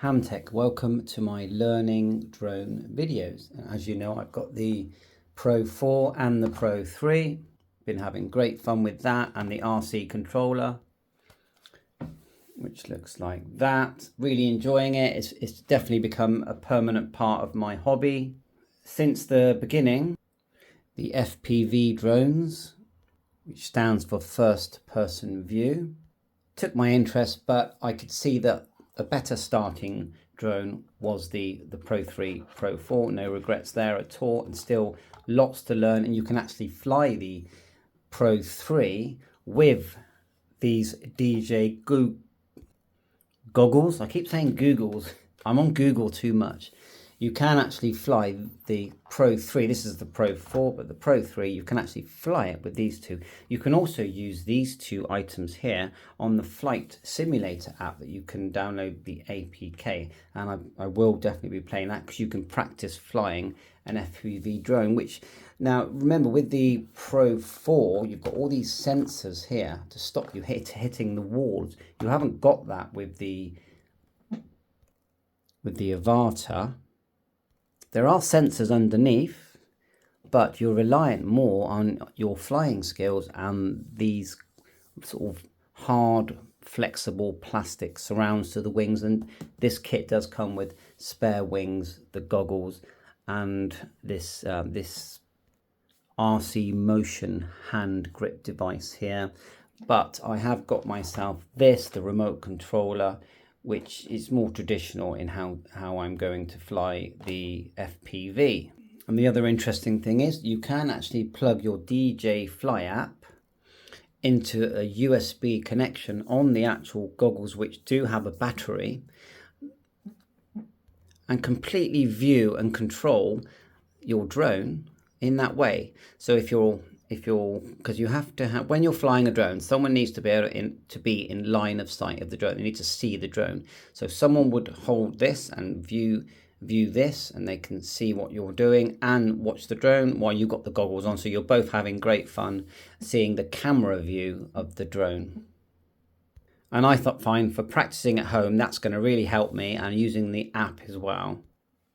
Hamtech, welcome to my learning drone videos. As you know, I've got the Pro 4 and the Pro 3. Been having great fun with that and the RC controller, which looks like that. Really enjoying it. It's definitely become a permanent part of my hobby. Since the beginning, the FPV drones, which stands for first person view, took my interest, but I could see that a better starting drone was the Pro 3, Pro 4. No regrets there at all, and still lots to learn. And you can actually fly the Pro 3 with these DJ goggles. I keep saying Googles. I'm on Google too much. You can actually fly the Pro 3. This is the Pro 4, but the Pro 3, you can actually fly it with these two. You can also use these two items here on the flight simulator app that you can download the APK. And I will definitely be playing that because you can practice flying an FPV drone, which now remember with the Pro 4, you've got all these sensors here to stop you hitting the walls. You haven't got that with the Avata. There are sensors underneath, but you're reliant more on your flying skills and these sort of hard, flexible plastic surrounds to the wings. And this kit does come with spare wings, the goggles, and this RC motion hand grip device here. But I have got myself the remote controller, which is more traditional in how I'm going to fly the FPV. And the other interesting thing is you can actually plug your DJ Fly app into a USB connection on the actual goggles, which do have a battery, and completely view and control your drone in that way. So because you have to have, when you're flying a drone, someone needs to be able to be in line of sight of the drone. They need to see the drone. So someone would hold this and view this, and they can see what you're doing and watch the drone while you've got the goggles on. So you're both having great fun seeing the camera view of the drone. And I thought, fine, for practicing at home, that's going to really help me, and using the app as well,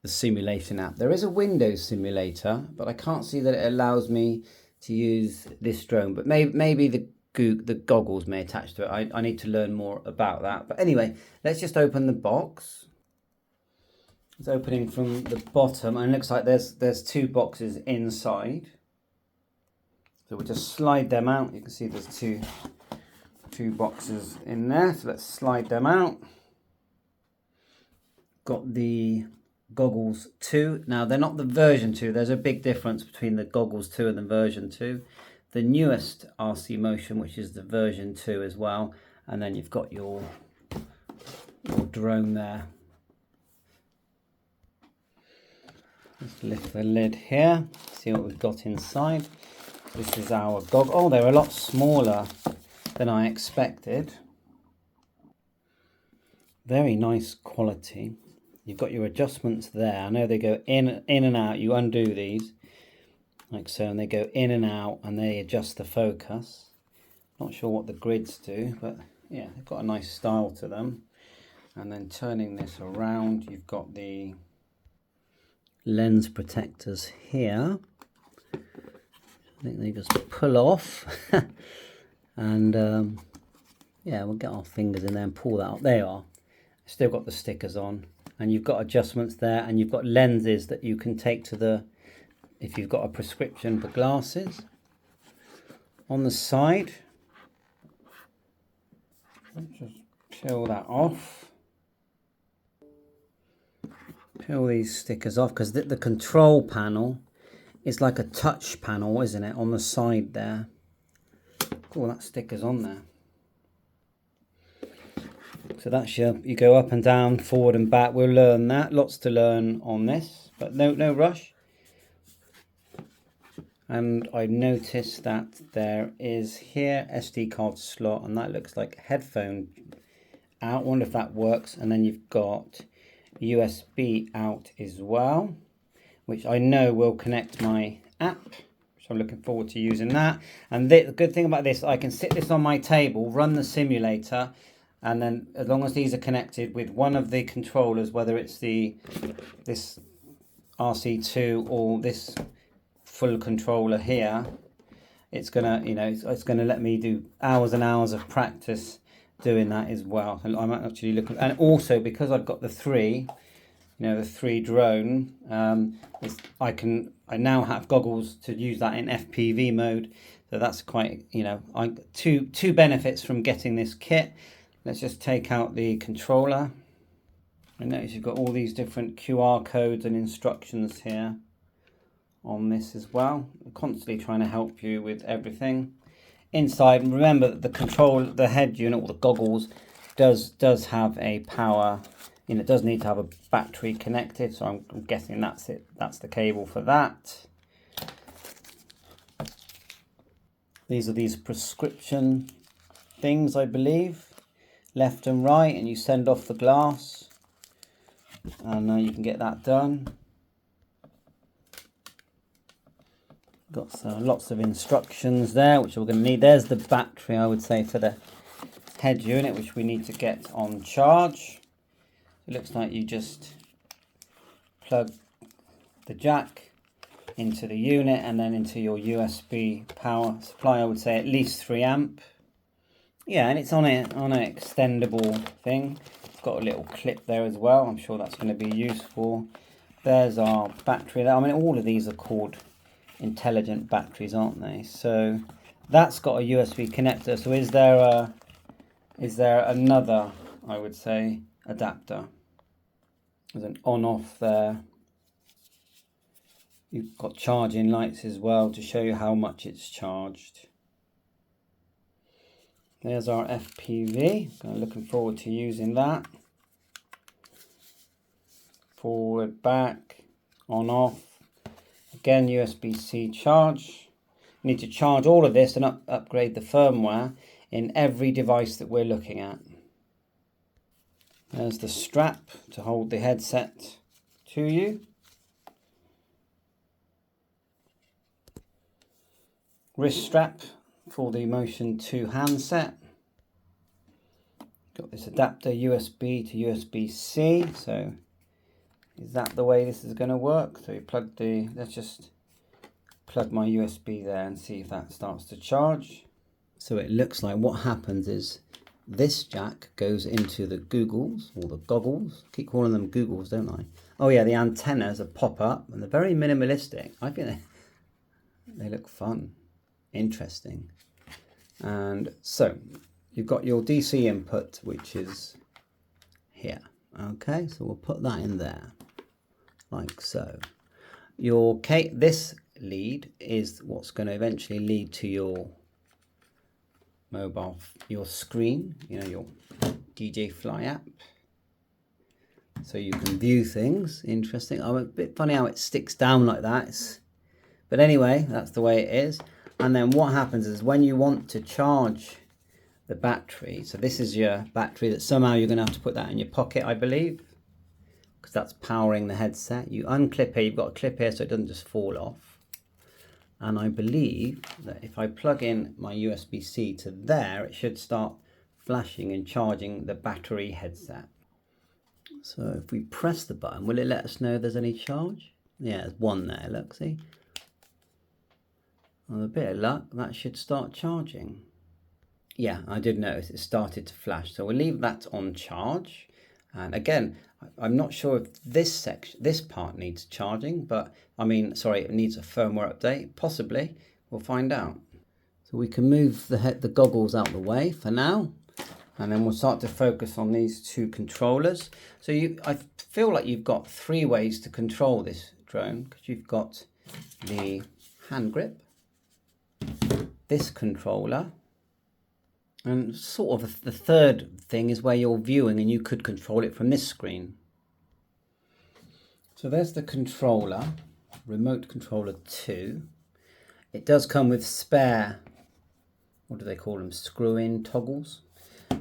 the simulation app. There is a Windows simulator, but I can't see that it allows me to use this drone, but maybe the goggles may attach to it. I need to learn more about that. But anyway, let's just open the box. It's opening from the bottom, and it looks like there's two boxes inside. So we'll just slide them out. You can see there's two boxes in there. So let's slide them out. Got the goggles 2. Now they're not the version 2. There's a big difference between the goggles 2 and the version 2. The newest RC Motion, which is the version 2 as well, and then you've got your drone there. Let's lift the lid here, see what we've got inside. This is our goggle. Oh, they're a lot smaller than I expected. Very nice quality. You've got your adjustments there. I know they go in and out. You undo these like so, and they go in and out, and they adjust the focus. Not sure what the grids do, but yeah, they've got a nice style to them. And then turning this around, you've got the lens protectors here. I think they just pull off. And yeah, we'll get our fingers in there and pull that out. There you are. Still got the stickers on. And you've got adjustments there, and you've got lenses that you can take to if you've got a prescription for glasses. On the side, let's just peel that off. Peel these stickers off, because the control panel is like a touch panel, isn't it, on the side there. Cool, that sticker's on there. So that's you go up and down, forward and back. We'll learn that. Lots to learn on this, but no rush. And I noticed that there is here SD card slot, and that looks like headphone out. Wonder if that works. And then you've got USB out as well, which I know will connect my app. So I'm looking forward to using that. And the good thing about this, I can sit this on my table, run the simulator, And then as long as these are connected with one of the controllers, whether it's this RC2 or this full controller here, it's gonna, it's gonna let me do hours and hours of practice doing that as well. And I'm actually looking, and also because I've got the three drone, I now have goggles to use that in FPV mode. So that's quite, two benefits from getting this kit. Let's just take out the controller. And notice you've got all these different QR codes and instructions here on this as well. I'm constantly trying to help you with everything. Inside, remember that the head unit or the goggles does have a power. It does need to have a battery connected, so I'm guessing that's it. That's the cable for that. These prescription things, I believe, left and right, and you send off the glass, and you can get that done. Got lots of instructions there, which we're going to need. There's the battery, I would say, for the head unit, which we need to get on charge. It looks like you just plug the jack into the unit and then into your USB power supply. I would say at least 3 amp. Yeah, and it's on an extendable thing. It's got a little clip there as well. I'm sure that's going to be useful. There's our battery there. I mean, all of these are called intelligent batteries, aren't they? So that's got a USB connector. So is there another, I would say, adapter? There's an on-off there. You've got charging lights as well to show you how much it's charged. There's our FPV. Looking forward to using that. Forward, back, on, off. Again, USB-C charge. You need to charge all of this and upgrade the firmware in every device that we're looking at. There's the strap to hold the headset to you. Wrist strap for the Motion 2 handset. Got this adapter USB to USB-C. So is that the way this is going to work? So you let's just plug my USB there and see if that starts to charge. So it looks like what happens is this jack goes into the goggles, or the goggles. I keep calling them goggles, don't I? Oh yeah, the antennas are pop up and they're very minimalistic. I think they look fun, interesting. And so you've got your DC input, which is here. Okay, so we'll put that in there, like so. This lead is what's going to eventually lead to your your screen, your DJ Fly app. So you can view things. Interesting. I'm a bit funny how it sticks down like that. But anyway, that's the way it is. And then what happens is when you want to charge the battery, so this is your battery that somehow you're going to have to put that in your pocket, I believe, because that's powering the headset. You unclip here, you've got a clip here so it doesn't just fall off. And I believe that if I plug in my USB-C to there, it should start flashing and charging the battery headset. So if we press the button, will it let us know if there's any charge? Yeah, there's one there, look, see? With a bit of luck, that should start charging. Yeah, I did notice it started to flash. So we'll leave that on charge. And again, I'm not sure if this part needs charging, but it needs a firmware update. Possibly, we'll find out. So we can move the goggles out of the way for now, and then we'll start to focus on these two controllers. So I feel like you've got 3 ways to control this drone, because you've got the hand grip, this controller, and sort of the third thing is where you're viewing and you could control it from this screen. So there's the controller, remote controller 2. It does come with spare, what do they call them, screw-in toggles.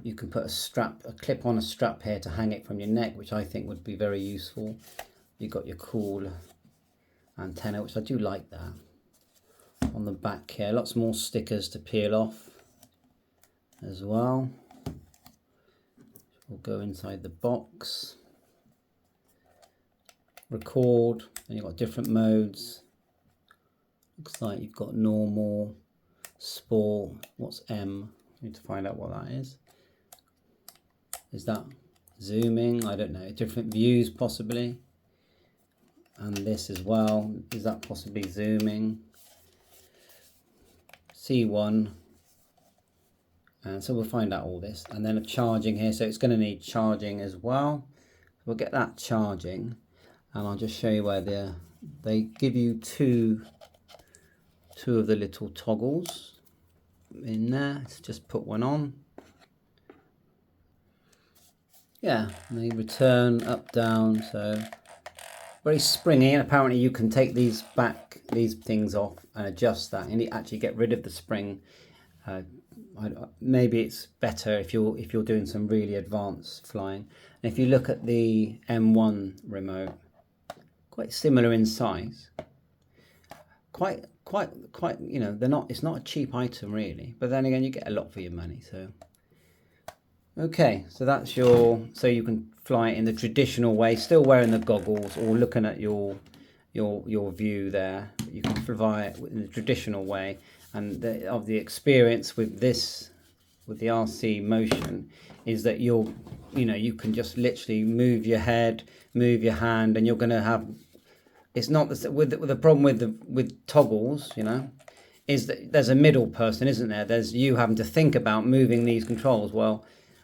You can put a clip on a strap here to hang it from your neck, which I think would be very useful. You've got your cool antenna, which I do like that. On the back here, lots more stickers to peel off as well. We'll go inside the box, record, and you've got different modes. Looks like you've got normal, sport. What's M? Need to find out what that is. Is that zooming? I don't know. Different views possibly. And this as well. Is that possibly zooming? C1. And so we'll find out all this. And then a charging here. So it's going to need charging as well. We'll get that charging. And I'll just show you where they give you two of the little toggles in there. Let's just put one on. Yeah, and they return up, down, so very springy. And apparently you can take these things off and adjust that, and actually get rid of the spring. Maybe it's better if you're doing some really advanced flying. And if you look at the M1 remote, quite similar in size. Quite. You know, it's not a cheap item really. But then again, you get a lot for your money. So. Okay, so that's so you can fly it in the traditional way, still wearing the goggles or looking at your view there. You can fly it in the traditional way, and of the experience with the RC motion is that you can just literally move your head, move your hand, and you're going to have. It's not with the problem with toggles, you know, is that there's a middle person, isn't there? There's you having to think about moving these controls. Well.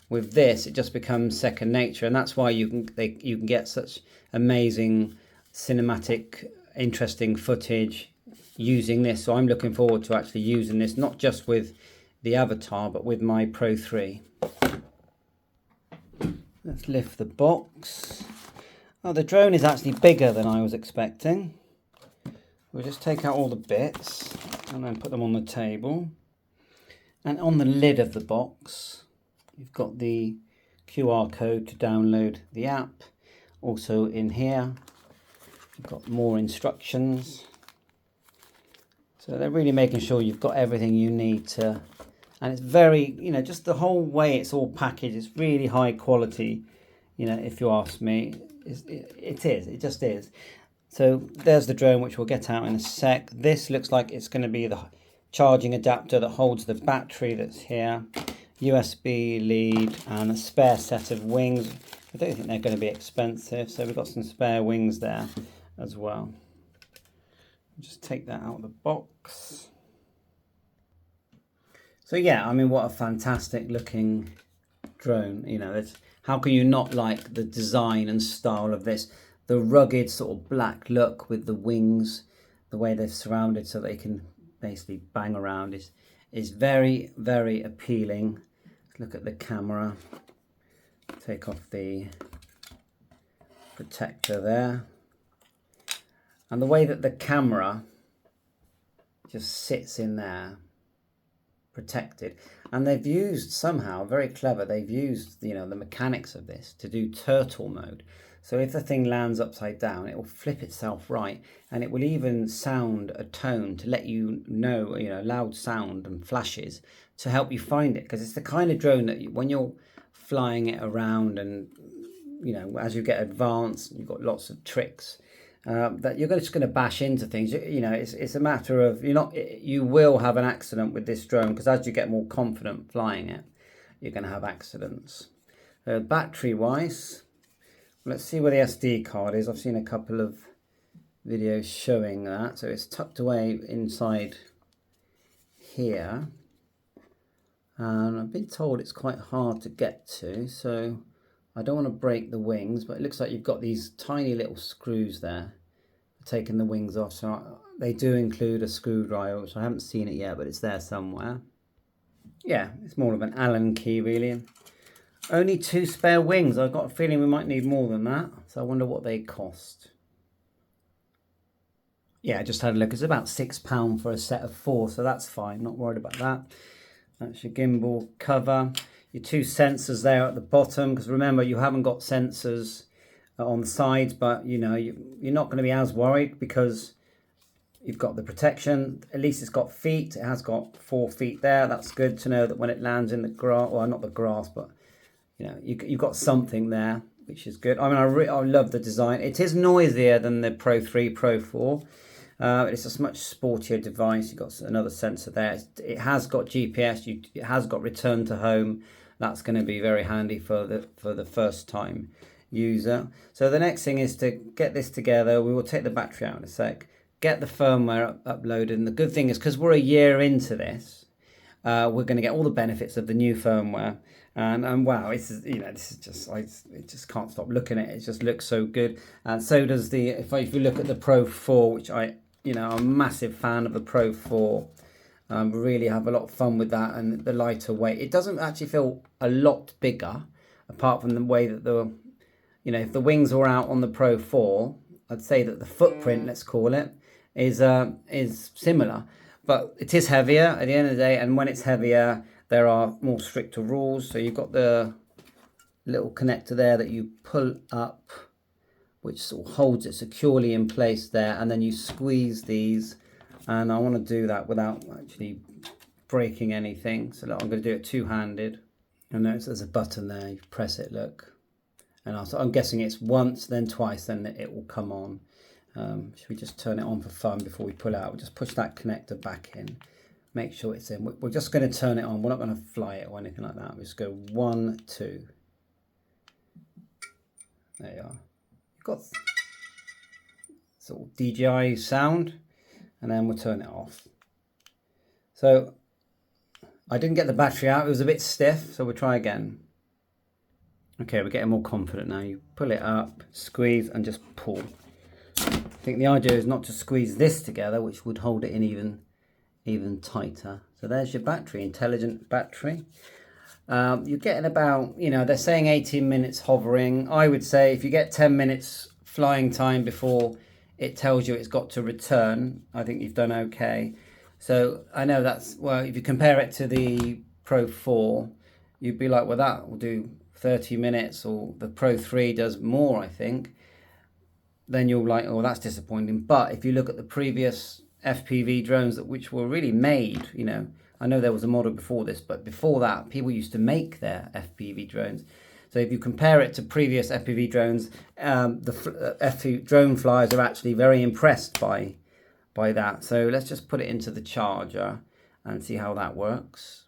With this, it just becomes second nature, and that's why you can get such amazing cinematic, interesting footage using this. So I'm looking forward to actually using this, not just with the Avata, but with my Pro 3. Let's lift the box. Oh, the drone is actually bigger than I was expecting. We'll just take out all the bits and then put them on the table. And on the lid of the box, you've got the QR code to download the app. Also in here, you've got more instructions. So they're really making sure you've got everything you need to, and it's very, you know, just the whole way it's all packaged, it's really high quality, you know, if you ask me. It just is. So there's the drone, which we'll get out in a sec. This looks like it's going to be the charging adapter that holds the battery that's here. USB lead and a spare set of wings. I don't think they're going to be expensive, so we've got some spare wings there as well. Just take that out of the box. So yeah, I mean, what a fantastic looking drone. You know, how can you not like the design and style of this? The rugged sort of black look with the wings, the way they're surrounded so they can basically bang around is very, very appealing. Look at the camera. Take off the protector there. And the way that the camera just sits in there, protected. And they've used somehow, very clever, they've used, you know, the mechanics of this to do turtle mode. So if the thing lands upside down, it will flip itself right, and it will even sound a tone to let you know, loud sound and flashes to help you find it. Because it's the kind of drone that when you're flying it around and, you know, as you get advanced, you've got lots of tricks that you're just going to bash into things. You know, it's a matter of, you will have an accident with this drone, because as you get more confident flying it, you're going to have accidents. Battery wise, let's see where the SD card is. I've seen a couple of videos showing that. So it's tucked away inside here. And I've been told it's quite hard to get to. So I don't want to break the wings, but it looks like you've got these tiny little screws there for taking the wings off. So they do include a screwdriver, which I haven't seen it yet, but it's there somewhere. Yeah, it's more of an Allen key really. Only 2 spare wings. I've got a feeling we might need more than that. So I wonder what they cost. Yeah, I just had a look. It's about £6 for a set of 4. So that's fine. Not worried about that. That's your gimbal cover. Your 2 sensors there at the bottom. Because remember, you haven't got sensors on the sides. But, you know, you're not going to be as worried because you've got the protection. At least it's got feet. It has got 4 feet there. That's good to know that when it lands in the grass. Well, not the grass, but you know, you've got something there, which is good. I mean, I love the design. It is noisier than the Pro 3, Pro 4. It's a much sportier device. You've got another sensor there. It has got GPS. It has got return to home. That's going to be very handy for the first time user. So the next thing is to get this together. We will take the battery out in a sec. Get the firmware uploaded. And the good thing is, because we're a year into this, we're going to get all the benefits of the new firmware. And wow, this is just, it just can't stop looking at it. It just looks so good. And so does the, if you look at the Pro 4, which I'm a massive fan of the Pro 4. Really have a lot of fun with that, and the lighter weight. It doesn't actually feel a lot bigger, apart from the way that if the wings were out on the Pro 4, I'd say that the footprint, let's call it, is similar. But it is heavier at the end of the day, and when it's heavier, there are more stricter rules. So you've got the little connector there that you pull up, which sort of holds it securely in place there, and then you squeeze these. And I want to do that without actually breaking anything. So look, I'm going to do it two-handed. And notice there's a button there. You press it, look. And I'm guessing it's once, then twice, then it will come on. Should we just turn it on for fun before we pull out? We'll just push that connector back in. Make sure it's in. We're just going to turn it on. We're not going to fly it or anything like that. We just go 1, 2. There you are. You've got sort of DJI sound. And then we'll turn it off. So I didn't get the battery out. It was a bit stiff, so we'll try again. Okay, we're getting more confident now. You pull it up, squeeze, and just pull. I think the idea is not to squeeze this together, which would hold it in even tighter. So there's your battery, intelligent battery. You're getting about, they're saying 18 minutes hovering. I would say if you get 10 minutes flying time before it tells you it's got to return, I think you've done okay. So I know that's, well, if you compare it to the Pro 4, you'd be like, well, that will do 30 minutes, or the Pro 3 does more, I think. Then you're like, oh, that's disappointing. But if you look at the previous FPV drones which were really made, I know there was a model before this, but before that, people used to make their FPV drones. So if you compare it to previous FPV drones, the FPV drone flyers are actually very impressed by that. So let's just put it into the charger and see how that works.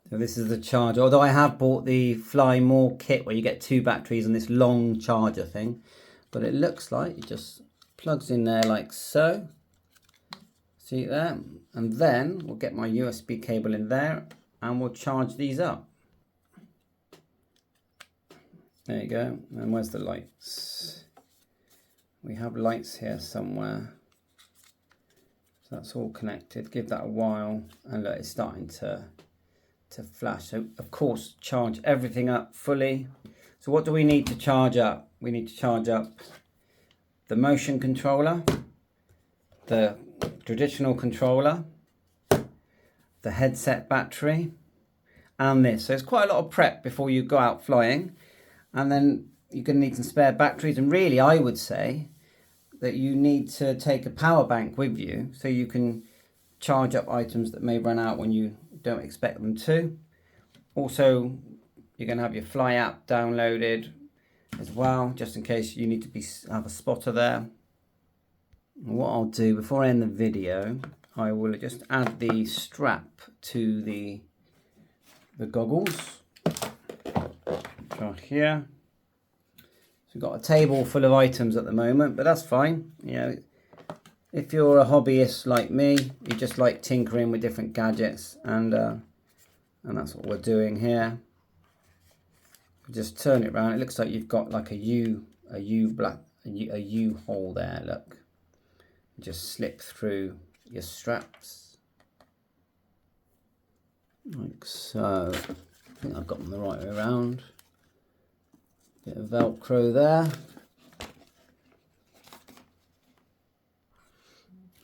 So this is the charger. Although I have bought the Fly More kit where you get 2 batteries and this long charger thing. But it looks like it just plugs in there like so. See there? And then we'll get my USB cable in there and we'll charge these up. There you go. And where's the lights? We have lights here somewhere. So that's all connected. Give that a while, and look, it's starting to flash. So of course, charge everything up fully. So what do we need to charge up? We need to charge up the motion controller, the traditional controller, the headset battery, and this. So it's quite a lot of prep before you go out flying. And then you're going to need some spare batteries. And really, I would say that you need to take a power bank with you so you can charge up items that may run out when you don't expect them to. Also, you're going to have your Fly app downloaded as well, just in case you need to have a spotter there. And what I'll do before I end the video, I will just add the strap to the goggles. Right here. So we've got a table full of items at the moment, but that's fine. If you're a hobbyist like me, you just like tinkering with different gadgets, and that's what we're doing here. Just turn it around. It looks like you've got like a U hole there. Look, just slip through your straps like so. I think I've got them the right way around. Bit of Velcro there.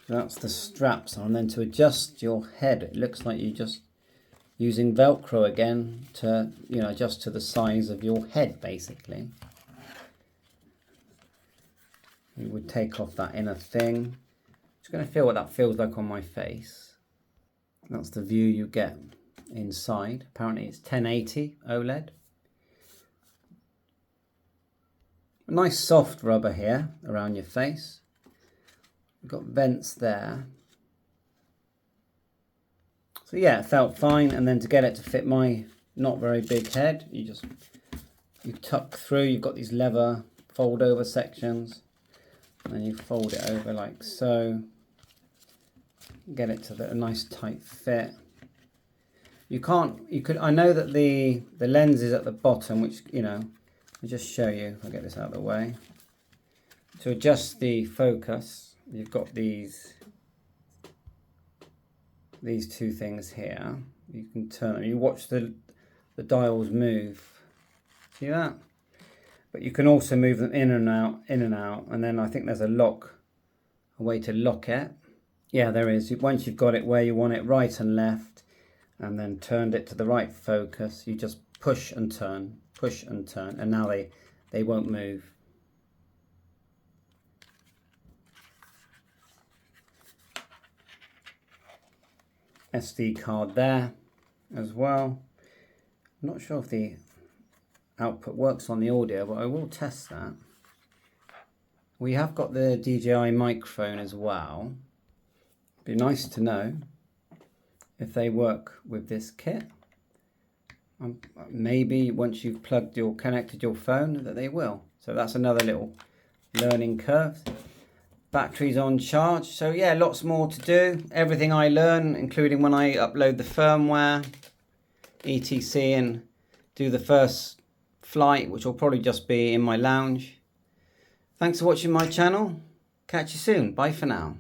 That's the straps on. Then to adjust your head, it looks like you're just using Velcro again to, adjust to the size of your head, basically. You would take off that inner thing. Just going to feel what that feels like on my face. That's the view you get inside. Apparently it's 1080 OLED. nice soft rubber here around your face. You've got vents there. So yeah, it felt fine. And then to get it to fit my not very big head, you tuck through. You've got these leather fold over sections, and then you fold it over like so. Get it to a nice tight fit. I know that the lens is at the bottom, which, you know, I'll just show you. I'll get this out of the way. To adjust the focus, you've got these two things here. You can turn them. You watch the dials move. See that? But you can also move them in and out, and then I think there's a way to lock it. Yeah, there is. Once you've got it where you want it, right and left, and then turned it to the right focus, you just push and turn, and now they won't move. SD card there as well. I'm not sure if the output works on the audio, but I will test that. We have got the DJI microphone as well. Be nice to know if they work with this kit. Maybe once you've connected your phone that they will. So that's another little learning curve. Battery's on charge. So yeah, lots more to do. Everything I learn, including when I upload the firmware, etc., and do the first flight, which will probably just be in my lounge. Thanks for watching my channel. Catch you soon. Bye for now.